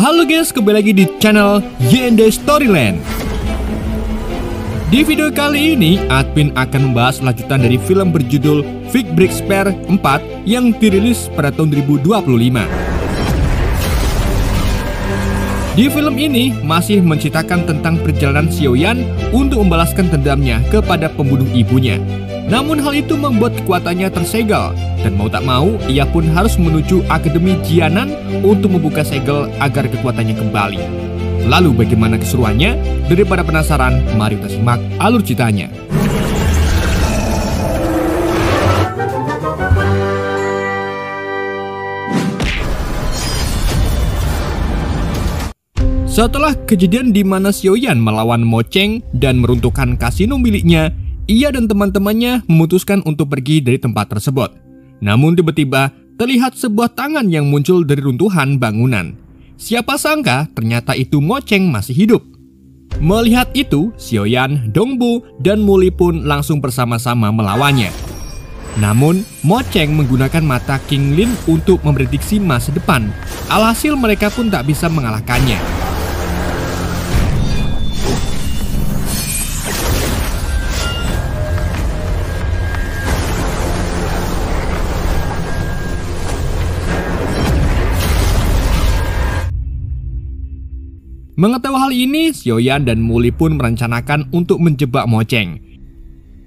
Halo guys, kembali lagi di channel YND Storyland. Di video kali ini, admin akan membahas lanjutan dari film berjudul Vic Breaks Spare 4 yang dirilis pada tahun 2025. Di film ini masih menceritakan tentang perjalanan Xiaoyan untuk membalaskan dendamnya kepada pembunuh ibunya. Namun hal itu membuat kekuatannya tersegel, dan mau tak mau ia pun harus menuju Akademi Jianan untuk membuka segel agar kekuatannya kembali. Lalu bagaimana keseruannya? Daripada penasaran, mari kita simak alur ceritanya. Setelah kejadian di mana Xiaoyan melawan Mo Cheng dan meruntuhkan kasino miliknya, ia dan teman-temannya memutuskan untuk pergi dari tempat tersebut. Namun tiba-tiba terlihat sebuah tangan yang muncul dari runtuhan bangunan. Siapa sangka ternyata itu Mo Cheng masih hidup. Melihat itu, Xiaoyan, Dongbu, dan Muli pun langsung bersama-sama melawannya. Namun, Mo Cheng menggunakan mata King Lin untuk memprediksi masa depan. Alhasil mereka pun tak bisa mengalahkannya. Mengetahui hal ini, Xiaoyan dan Muli pun merencanakan untuk menjebak Mo Cheng.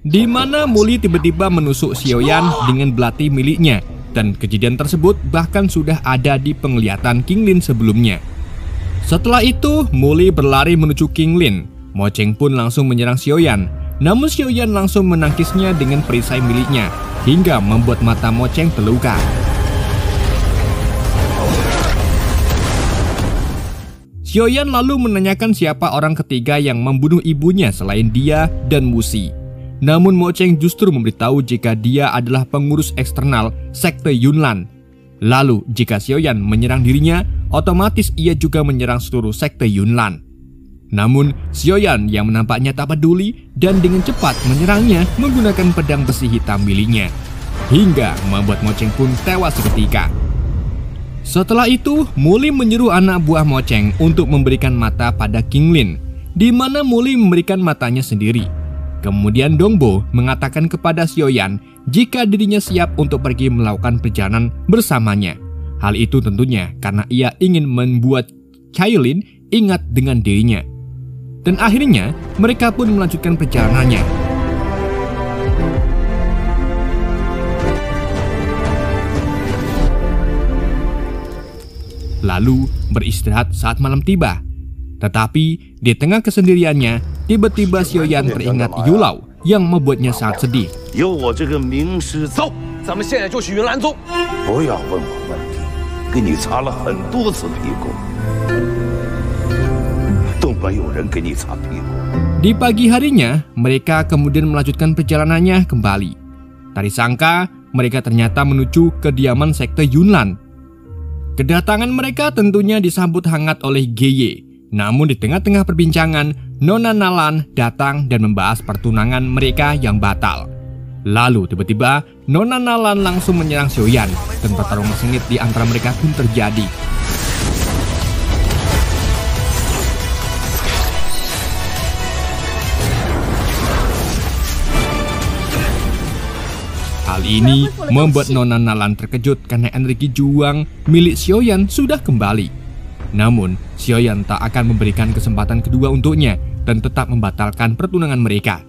Di mana Muli tiba-tiba menusuk Xiaoyan dengan belati miliknya, dan kejadian tersebut bahkan sudah ada di penglihatan King Lin sebelumnya. Setelah itu, Muli berlari menuju King Lin. Mo Cheng pun langsung menyerang Xiaoyan, namun Xiaoyan langsung menangkisnya dengan perisai miliknya, hingga membuat mata Mo Cheng terluka. Xiaoyan lalu menanyakan siapa orang ketiga yang membunuh ibunya selain dia dan Musi. Namun Mo Cheng justru memberitahu jika dia adalah pengurus eksternal sekte Yunlan. Lalu jika Xiaoyan menyerang dirinya, otomatis ia juga menyerang seluruh sekte Yunlan. Namun Xiaoyan yang menampaknya tak peduli dan dengan cepat menyerangnya menggunakan pedang besi hitam miliknya, hingga membuat Mo Cheng pun tewas seketika. Setelah itu, Muli menyuruh anak buah Mo Cheng untuk memberikan mata pada King Lin, di mana Muli memberikan matanya sendiri. Kemudian Dongbo mengatakan kepada Xiaoyan jika dirinya siap untuk pergi melakukan perjalanan bersamanya. Hal itu tentunya karena ia ingin membuat Cailin ingat dengan dirinya. Dan akhirnya mereka pun melanjutkan perjalanannya. Lalu beristirahat saat malam tiba. Tetapi di tengah kesendiriannya, tiba-tiba Xiaoyan teringat Yulau yang membuatnya sangat sedih. Di pagi harinya, mereka kemudian melanjutkan perjalanannya kembali. Tak disangka, mereka ternyata menuju kediaman sekte Yunlan. Kedatangan mereka tentunya disambut hangat oleh Geye. Namun di tengah-tengah perbincangan, Nona Nalan datang dan membahas pertunangan mereka yang batal. Lalu tiba-tiba Nona Nalan langsung menyerang Xiaoyan, dan pertarungan sengit di antara mereka pun terjadi. Hal ini membuat Nona Nalan terkejut karena energi juang milik Xiaoyan sudah kembali. Namun, Xiaoyan tak akan memberikan kesempatan kedua untuknya dan tetap membatalkan pertunangan mereka.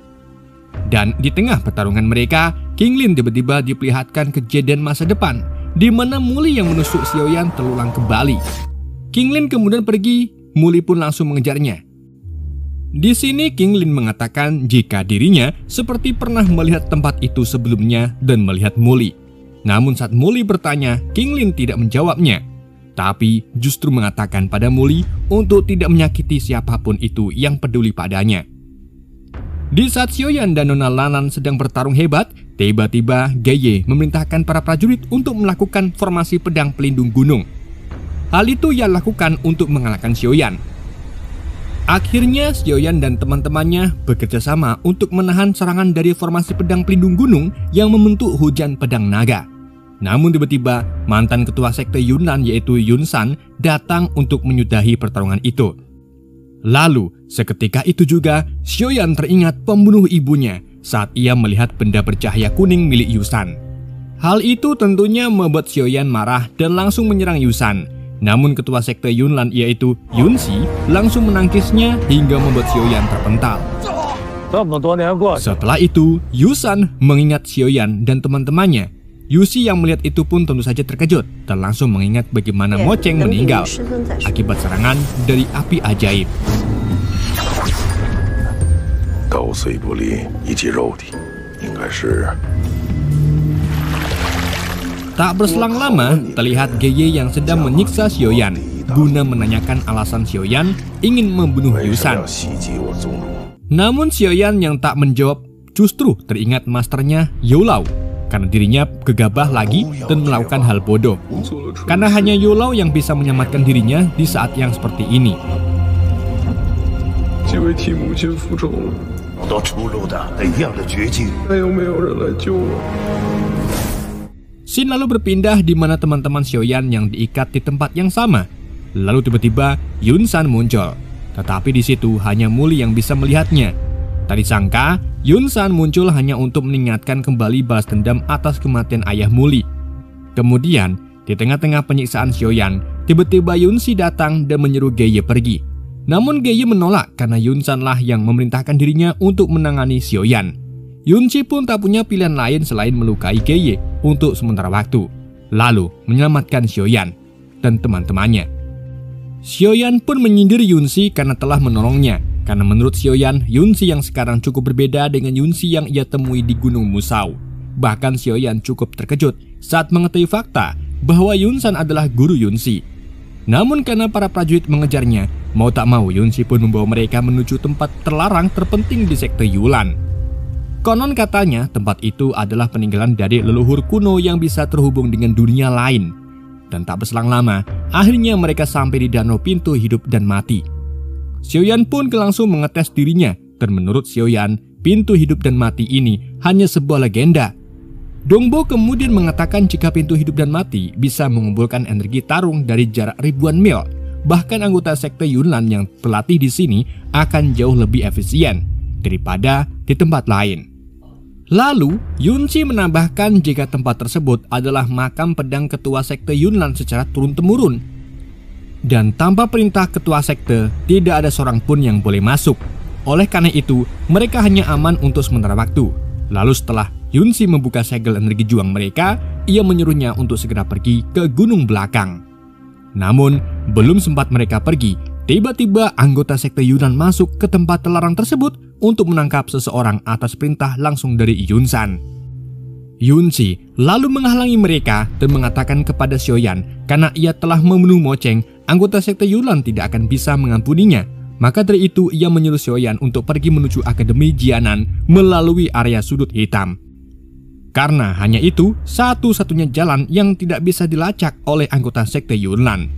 Dan di tengah pertarungan mereka, King Lin tiba-tiba diperlihatkan kejadian masa depan, di mana Muli yang menusuk Xiaoyan terulang kembali. King Lin kemudian pergi, Muli pun langsung mengejarnya. Di sini King Lin mengatakan jika dirinya seperti pernah melihat tempat itu sebelumnya dan melihat Muli. Namun saat Muli bertanya, King Lin tidak menjawabnya, tapi justru mengatakan pada Muli untuk tidak menyakiti siapapun itu yang peduli padanya. Di saat Xiaoyan dan Nona Nalan sedang bertarung hebat, tiba-tiba Geye memerintahkan para prajurit untuk melakukan formasi pedang pelindung gunung. Hal itu ia lakukan untuk mengalahkan Xiaoyan. Akhirnya Xiaoyan dan teman-temannya bekerja sama untuk menahan serangan dari formasi pedang pelindung gunung yang membentuk hujan pedang naga. Namun tiba-tiba mantan ketua sekte Yunnan yaitu Yun San datang untuk menyudahi pertarungan itu. Lalu seketika itu juga Xiaoyan teringat pembunuh ibunya saat ia melihat benda bercahaya kuning milik Yusan. Hal itu tentunya membuat Xiaoyan marah dan langsung menyerang Yusan. Namun ketua sekte Yunnan yaitu Yunxi langsung menangkisnya hingga membuat Xiaoyan terpental. Setelah itu, Yusan mengingat Xiaoyan dan teman-temannya. Yuxi yang melihat itu pun tentu saja terkejut dan langsung mengingat bagaimana Mo Cheng meninggal akibat serangan dari api ajaib. Tak berselang lama, terlihat Geye yang sedang menyiksa Xiaoyan guna menanyakan alasan Xiaoyan ingin membunuh Yusan. Namun Xiaoyan yang tak menjawab justru teringat masternya Youlau karena dirinya gegabah lagi dan melakukan hal bodoh. Karena hanya Youlau yang bisa menyelamatkan dirinya di saat yang seperti ini. Scene lalu berpindah di mana teman-teman Xiaoyan yang diikat di tempat yang sama. Lalu tiba-tiba Yun San muncul. Tetapi di situ hanya Muli yang bisa melihatnya. Tak disangka, Yun San muncul hanya untuk mengingatkan kembali balas dendam atas kematian ayah Muli. Kemudian, di tengah-tengah penyiksaan Xiaoyan, tiba-tiba Yunxi datang dan menyuruh Geye pergi. Namun Geye menolak karena Yun San lah yang memerintahkan dirinya untuk menangani Xiaoyan. Yunxi pun tak punya pilihan lain selain melukai Geye untuk sementara waktu, lalu menyelamatkan Xiaoyan dan teman-temannya. Xiaoyan pun menyindir Yunxi karena telah menolongnya. Karena menurut Xiaoyan, Yunxi yang sekarang cukup berbeda dengan Yunxi yang ia temui di Gunung Musau. Bahkan Xiaoyan cukup terkejut saat mengetahui fakta bahwa Yun San adalah guru Yunxi. Namun karena para prajurit mengejarnya, mau tak mau Yunxi pun membawa mereka menuju tempat terlarang terpenting di sekte Yulan. Konon katanya tempat itu adalah peninggalan dari leluhur kuno yang bisa terhubung dengan dunia lain. Dan tak berselang lama, akhirnya mereka sampai di danau pintu hidup dan mati. Xiaoyan pun langsung mengetes dirinya, dan menurut Xiaoyan, pintu hidup dan mati ini hanya sebuah legenda. Dongbo kemudian mengatakan jika pintu hidup dan mati bisa mengumpulkan energi tarung dari jarak ribuan mil. Bahkan anggota sekte Yunnan yang berlatih di sini akan jauh lebih efisien daripada di tempat lain. Lalu, Yunxi menambahkan jika tempat tersebut adalah makam pedang ketua sekte Yunnan secara turun-temurun. Dan tanpa perintah ketua sekte, tidak ada seorang pun yang boleh masuk. Oleh karena itu, mereka hanya aman untuk sementara waktu. Lalu setelah Yunxi membuka segel energi juang mereka, ia menyuruhnya untuk segera pergi ke gunung belakang. Namun, belum sempat mereka pergi, tiba-tiba anggota sekte Yunnan masuk ke tempat terlarang tersebut untuk menangkap seseorang atas perintah langsung dari Yun San. Yunxi lalu menghalangi mereka dan mengatakan kepada Xiaoyan karena ia telah membunuh Mo Cheng, anggota sekte Yunnan tidak akan bisa mengampuninya. Maka dari itu ia menyuruh Xiaoyan untuk pergi menuju Akademi Jianan melalui area sudut hitam. Karena hanya itu satu-satunya jalan yang tidak bisa dilacak oleh anggota sekte Yunnan.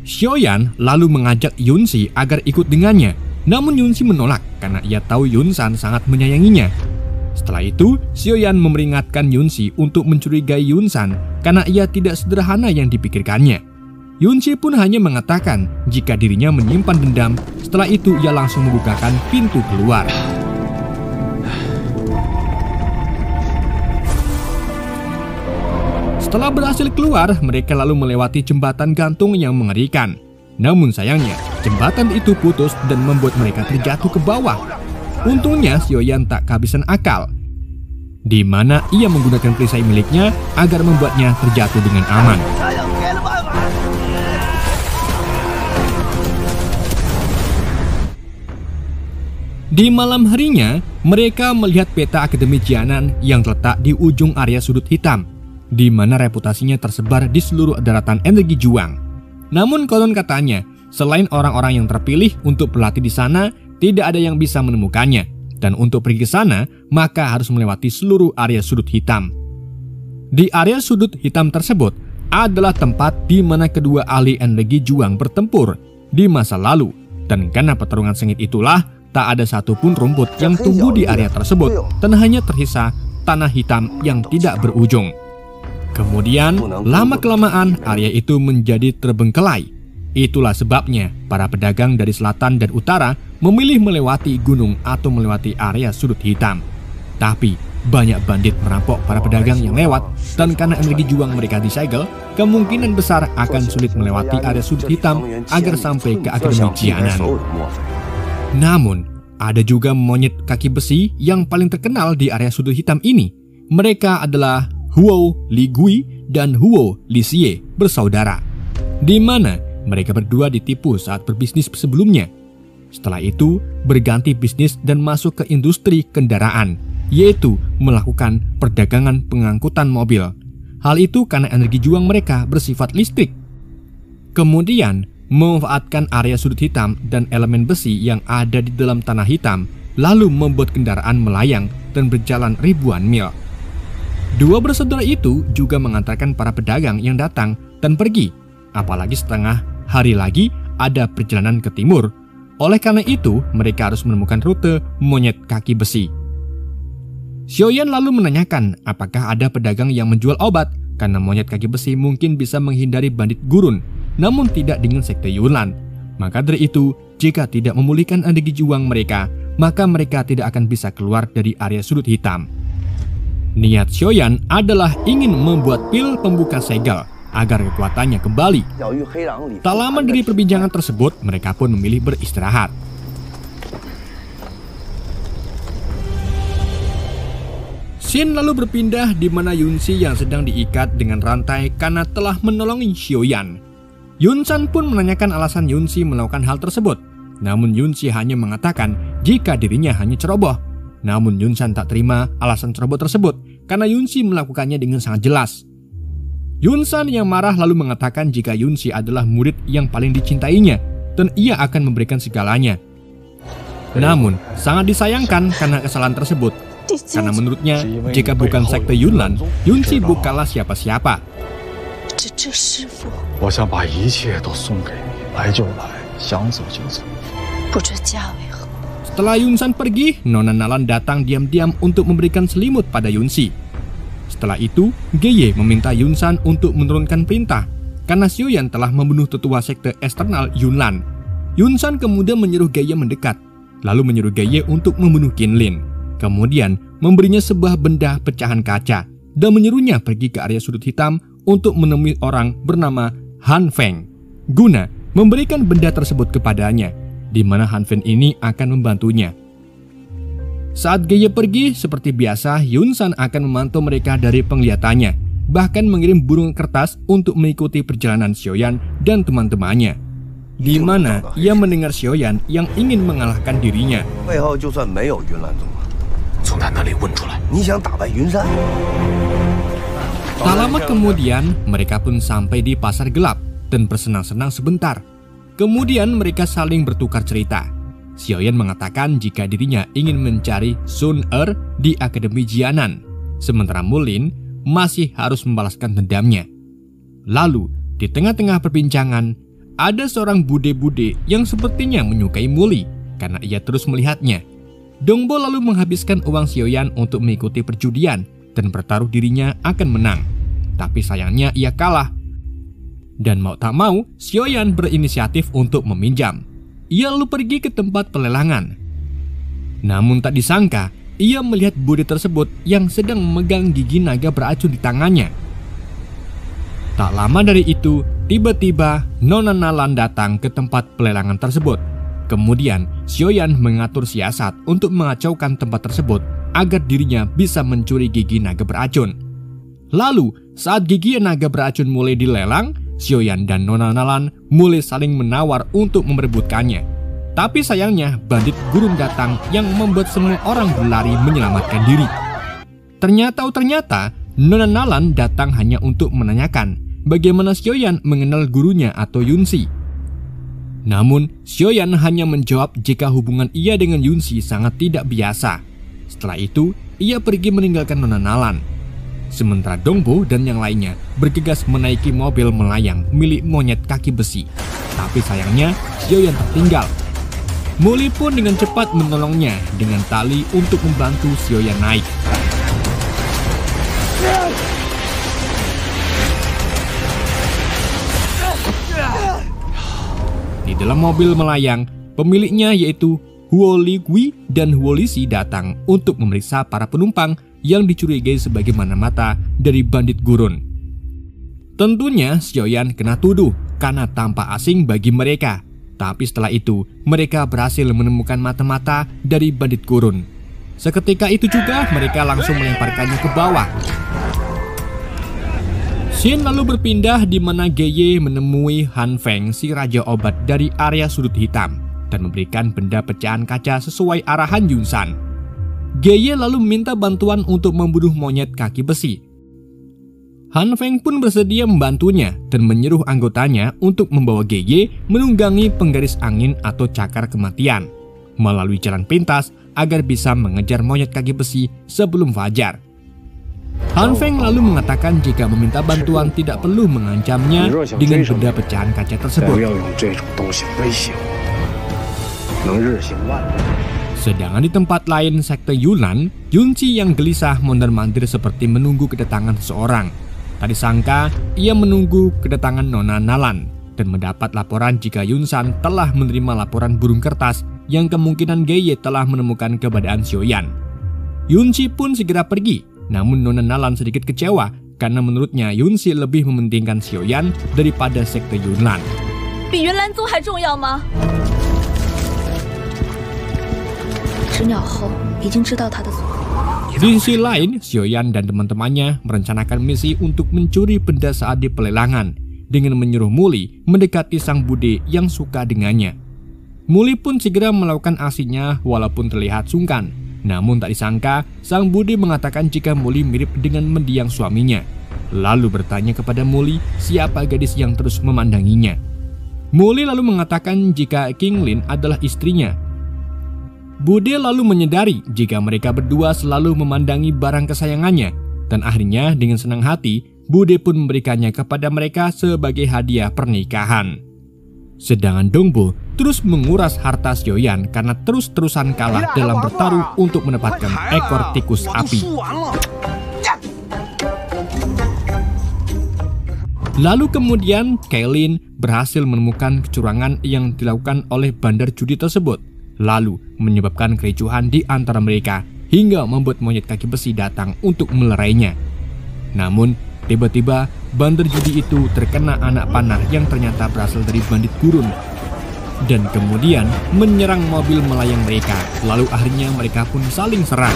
Xiaoyan lalu mengajak Yunxi agar ikut dengannya. Namun Yunxi menolak karena ia tahu Yun San sangat menyayanginya. Setelah itu, Xiaoyan memperingatkan Yunxi untuk mencurigai Yun San karena ia tidak sederhana yang dipikirkannya. Yunxi pun hanya mengatakan jika dirinya menyimpan dendam. Setelah itu ia langsung membukakan pintu keluar. Setelah berhasil keluar, mereka lalu melewati jembatan gantung yang mengerikan. Namun sayangnya, jembatan itu putus dan membuat mereka terjatuh ke bawah. Untungnya Xiaoyan tak kehabisan akal, di mana ia menggunakan perisai miliknya agar membuatnya terjatuh dengan aman. Di malam harinya, mereka melihat peta Akademi Jianan yang terletak di ujung area sudut hitam, di mana reputasinya tersebar di seluruh daratan energi juang. Namun konon katanya, selain orang-orang yang terpilih untuk berlatih di sana, tidak ada yang bisa menemukannya. Dan untuk pergi ke sana, maka harus melewati seluruh area sudut hitam. Di area sudut hitam tersebut adalah tempat di mana kedua ahli energi juang bertempur di masa lalu. Dan karena pertarungan sengit itulah, tak ada satupun rumput yang tumbuh di area tersebut dan hanya tersisa tanah hitam yang tidak berujung. Kemudian, lama-kelamaan area itu menjadi terbengkelai. Itulah sebabnya para pedagang dari selatan dan utara memilih melewati gunung atau melewati area sudut hitam. Tapi, banyak bandit merampok para pedagang yang lewat, dan karena energi juang mereka disegel, kemungkinan besar akan sulit melewati area sudut hitam agar sampai ke Akademi Jianan. Namun, ada juga monyet kaki besi yang paling terkenal di area sudut hitam ini. Mereka adalah Huo Ligui dan Huo Lixie, bersaudara, di mana mereka berdua ditipu saat berbisnis sebelumnya. Setelah itu, berganti bisnis dan masuk ke industri kendaraan, yaitu melakukan perdagangan pengangkutan mobil. Hal itu karena energi juang mereka bersifat listrik. Kemudian, memanfaatkan area sudut hitam dan elemen besi yang ada di dalam tanah hitam, lalu membuat kendaraan melayang dan berjalan ribuan mil. Dua bersaudara itu juga mengantarkan para pedagang yang datang dan pergi, apalagi setengah hari lagi ada perjalanan ke timur. Oleh karena itu, mereka harus menemukan rute monyet kaki besi. Xiaoyan lalu menanyakan apakah ada pedagang yang menjual obat, karena monyet kaki besi mungkin bisa menghindari bandit gurun, namun tidak dengan sekte Yunlan. Maka dari itu, jika tidak memulihkan energi juang mereka, maka mereka tidak akan bisa keluar dari area sudut hitam. Niat Xiaoyan adalah ingin membuat pil pembuka segel agar kekuatannya kembali. Tak lama dari perbincangan tersebut, mereka pun memilih beristirahat. Xin lalu berpindah di mana Yunxi yang sedang diikat dengan rantai karena telah menolong Xiaoyan. Yunsan pun menanyakan alasan Yunxi melakukan hal tersebut. Namun Yunxi hanya mengatakan jika dirinya hanya ceroboh. Namun Yunsan tak terima alasan ceroboh tersebut karena Yunxi melakukannya dengan sangat jelas. Yunsan yang marah lalu mengatakan jika Yunxi adalah murid yang paling dicintainya dan ia akan memberikan segalanya. Namun, sangat disayangkan karena kesalahan tersebut. Karena menurutnya, jika bukan sekte Yunlan, Yunxi bukanlah siapa-siapa. Setelah Yunsan pergi, Nona Nalan datang diam-diam untuk memberikan selimut pada Yunxi. Setelah itu, Geye meminta Yunsan untuk menurunkan perintah karena Xiaoyan telah membunuh tetua sekte eksternal Yunlan. Yunsan kemudian menyuruh Geye mendekat, lalu menyuruh Geye untuk membunuh Qinlin. Kemudian memberinya sebuah benda pecahan kaca dan menyuruhnya pergi ke area sudut hitam untuk menemui orang bernama Han Feng guna memberikan benda tersebut kepadanya, di mana Han Feng ini akan membantunya. Saat Geye pergi, seperti biasa, Yunsan akan memantau mereka dari penglihatannya, bahkan mengirim burung kertas untuk mengikuti perjalanan Xiaoyan dan teman-temannya, di mana ia mendengar Xiaoyan yang ingin mengalahkan dirinya. Tak lama kemudian, mereka pun sampai di pasar gelap dan bersenang-senang sebentar. Kemudian mereka saling bertukar cerita. Xiaoyan mengatakan jika dirinya ingin mencari Sun Er di Akademi Jianan, sementara Mulin masih harus membalaskan dendamnya. Lalu, di tengah-tengah perbincangan, ada seorang bude-bude yang sepertinya menyukai Muli karena ia terus melihatnya. Dongbo lalu menghabiskan uang Xiaoyan untuk mengikuti perjudian dan bertaruh dirinya akan menang. Tapi sayangnya ia kalah. Dan mau tak mau, Xiaoyan berinisiatif untuk meminjam. Ia lalu pergi ke tempat pelelangan. Namun tak disangka, ia melihat bude tersebut yang sedang memegang gigi naga beracun di tangannya. Tak lama dari itu, tiba-tiba Nona Nalan datang ke tempat pelelangan tersebut. Kemudian, Xiaoyan mengatur siasat untuk mengacaukan tempat tersebut agar dirinya bisa mencuri gigi naga beracun. Lalu, saat gigi naga beracun mulai dilelang, Xiaoyan dan Nona Nalan mulai saling menawar untuk merebutkannya. Tapi sayangnya bandit gurun datang yang membuat semua orang berlari menyelamatkan diri. Ternyata Nona Nalan datang hanya untuk menanyakan bagaimana Xiaoyan mengenal gurunya atau Yunxi. Namun Xiaoyan hanya menjawab jika hubungan ia dengan Yunxi sangat tidak biasa. Setelah itu ia pergi meninggalkan Nona Nalan. Sementara Dongbo dan yang lainnya bergegas menaiki mobil melayang milik monyet kaki besi. Tapi sayangnya, Xiaoyan tertinggal. Muli pun dengan cepat menolongnya dengan tali untuk membantu Xiaoyan naik. di dalam mobil melayang, pemiliknya yaitu Huo Ligui dan Huo Lixi datang untuk memeriksa para penumpang yang dicurigai sebagai mata dari bandit gurun. Tentunya Xiaoyan kena tuduh karena tampak asing bagi mereka. Tapi setelah itu, mereka berhasil menemukan mata dari bandit gurun. Seketika itu juga mereka langsung melemparkannya ke bawah. Scene lalu berpindah di mana Geye menemui Han Feng, si raja obat dari area sudut hitam, dan memberikan benda pecahan kaca sesuai arahan Yunsan. Geye lalu meminta bantuan untuk membunuh monyet kaki besi. Han Feng pun bersedia membantunya dan menyuruh anggotanya untuk membawa Geye menunggangi penggaris angin atau cakar kematian melalui jalan pintas agar bisa mengejar monyet kaki besi sebelum fajar. Han Feng lalu mengatakan jika meminta bantuan tidak perlu mengancamnya dengan benda pecahan kaca tersebut. Sedangkan di tempat lain sekte Yunan, Yunci yang gelisah mondar-mandir seperti menunggu kedatangan seseorang. Tadi sangka ia menunggu kedatangan Nona Nalan dan mendapat laporan jika Yunsan telah menerima laporan burung kertas yang kemungkinan Geye telah menemukan keberadaan Xiaoyan. Yunci pun segera pergi, namun Nona Nalan sedikit kecewa karena menurutnya Yunci lebih mementingkan Xiaoyan daripada sekte Yunan. Di sisi lain, Xiaoyan dan teman-temannya merencanakan misi untuk mencuri benda saat di pelelangan dengan menyuruh Muli mendekati sang bude yang suka dengannya. Muli pun segera melakukan aksinya walaupun terlihat sungkan. Namun tak disangka, sang bude mengatakan jika Muli mirip dengan mendiang suaminya. Lalu bertanya kepada Muli siapa gadis yang terus memandanginya. Muli lalu mengatakan jika Qinglin adalah istrinya. Bude lalu menyadari jika mereka berdua selalu memandangi barang kesayangannya, dan akhirnya dengan senang hati, Bude pun memberikannya kepada mereka sebagai hadiah pernikahan. Sedangkan Dongbo terus menguras harta Xiaoyan karena terus-terusan kalah dalam bertaruh untuk mendapatkan ekor tikus api. Lalu kemudian Kailin berhasil menemukan kecurangan yang dilakukan oleh bandar judi tersebut, lalu menyebabkan kericuhan di antara mereka hingga membuat monyet kaki besi datang untuk melerainya. Namun tiba-tiba bandar judi itu terkena anak panah yang ternyata berasal dari bandit gurun dan kemudian menyerang mobil melayang mereka. Lalu akhirnya mereka pun saling serang.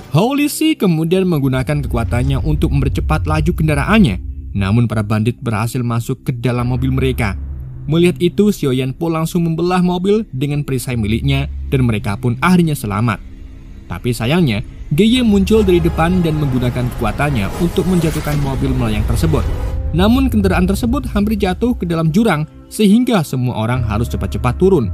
Huo Lixi kemudian menggunakan kekuatannya untuk mempercepat laju kendaraannya, namun para bandit berhasil masuk ke dalam mobil mereka. Melihat itu, Xiaoyan pun langsung membelah mobil dengan perisai miliknya dan mereka pun akhirnya selamat. Tapi sayangnya, Geye muncul dari depan dan menggunakan kekuatannya untuk menjatuhkan mobil melayang tersebut. Namun kendaraan tersebut hampir jatuh ke dalam jurang sehingga semua orang harus cepat-cepat turun.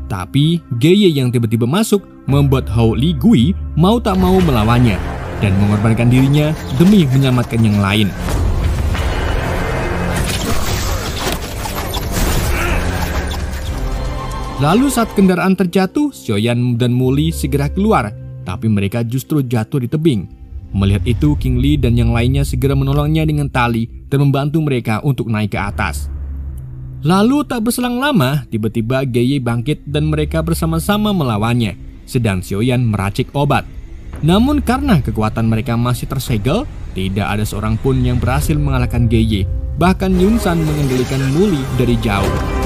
Tapi Geye yang tiba-tiba masuk membuat Huo Ligui mau tak mau melawannya dan mengorbankan dirinya demi menyelamatkan yang lain. Lalu saat kendaraan terjatuh, Xiaoyan dan Muli segera keluar, tapi mereka justru jatuh di tebing. Melihat itu, Qingli dan yang lainnya segera menolongnya dengan tali dan membantu mereka untuk naik ke atas. Lalu tak berselang lama, tiba-tiba Geye bangkit dan mereka bersama-sama melawannya, sedang Xiaoyan meracik obat. Namun karena kekuatan mereka masih tersegel, tidak ada seorang pun yang berhasil mengalahkan Geye. Bahkan Yunsan mengendalikan Muli dari jauh.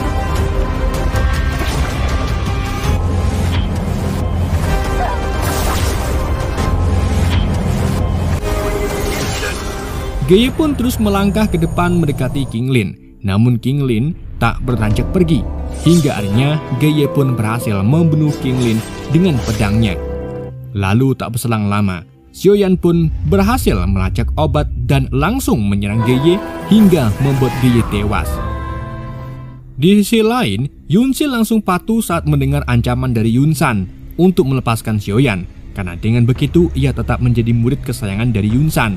Geye pun terus melangkah ke depan mendekati Qinglin. Namun Qinglin tak beranjak pergi, hingga akhirnya Geye pun berhasil membunuh Qinglin dengan pedangnya. Lalu tak berselang lama, Xiaoyan pun berhasil melacak obat dan langsung menyerang Geye hingga membuat Geye tewas. Di sisi lain, Yunci langsung patuh saat mendengar ancaman dari Yunsan untuk melepaskan Xiaoyan, karena dengan begitu ia tetap menjadi murid kesayangan dari Yunsan.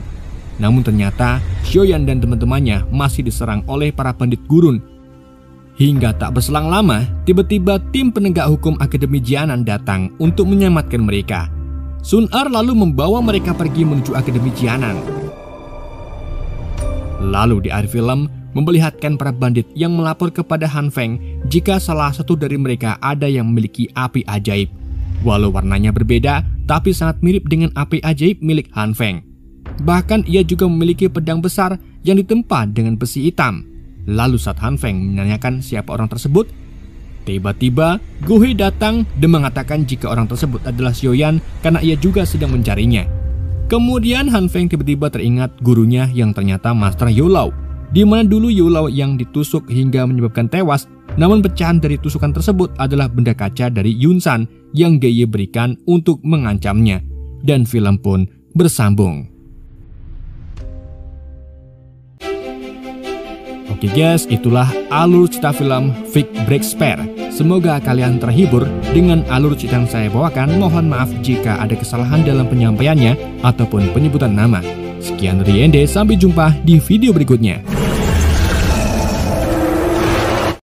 Namun ternyata Xiaoyan dan teman-temannya masih diserang oleh para bandit gurun. Hingga tak berselang lama, tiba-tiba tim penegak hukum Akademi Jianan datang untuk menyelamatkan mereka. Sun Er lalu membawa mereka pergi menuju Akademi Jianan. Lalu di akhir film, memperlihatkan para bandit yang melapor kepada Han Feng jika salah satu dari mereka ada yang memiliki api ajaib. Walau warnanya berbeda, tapi sangat mirip dengan api ajaib milik Han Feng. Bahkan ia juga memiliki pedang besar yang ditempa dengan besi hitam. Lalu saat Han Feng menanyakan siapa orang tersebut, tiba-tiba Gu Hui datang dan mengatakan jika orang tersebut adalah Xiaoyan karena ia juga sedang mencarinya. Kemudian Han Feng tiba-tiba teringat gurunya yang ternyata Master Youlao, di mana dulu Youlao yang ditusuk hingga menyebabkan tewas, namun pecahan dari tusukan tersebut adalah benda kaca dari Yunsan yang Geye berikan untuk mengancamnya. Dan film pun bersambung. Oke guys, itulah alur cerita film Vic Breaks Spare. Semoga kalian terhibur dengan alur cerita yang saya bawakan. Mohon maaf jika ada kesalahan dalam penyampaiannya ataupun penyebutan nama. Sekian dari Ende, sampai jumpa di video berikutnya.